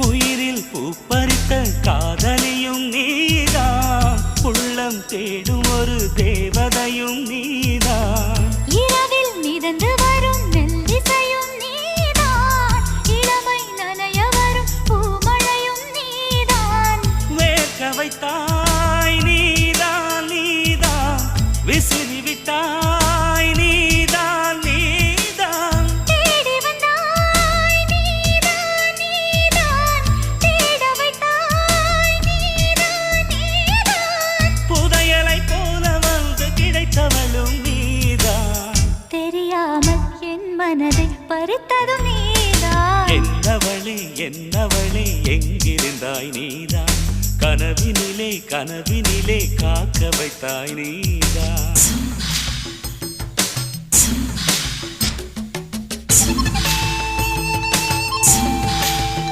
உயிரில் பூப்பறித்த காதலியும் நீதான், உள்ளம் தேடும் ஒரு தேவதையும் நீதான். இரவில் மிதந்து வரும் மெல்லிசையும் நீதான், இளமை நனைய வரும் பூமழையும் நீதான். வேர்க்க வைத்தாய் நீதான் நீதான், விசிறி விட்டாய் நீதான் நீதான். தேடி வந்தாய் நீதான் நீதான், தேட வைத்தாய் நீதான் நீதான். புதையலை போல வந்து கிடைத்தவளும் நீதான். தெரியாமல் என் மனதை பறித்ததும் நீதான். என்னவளே என்னவளே எங்கிருந்தாய் நீதான், கனவினிலே கனவினிலே காக்க வைத்தாய் நீதான்.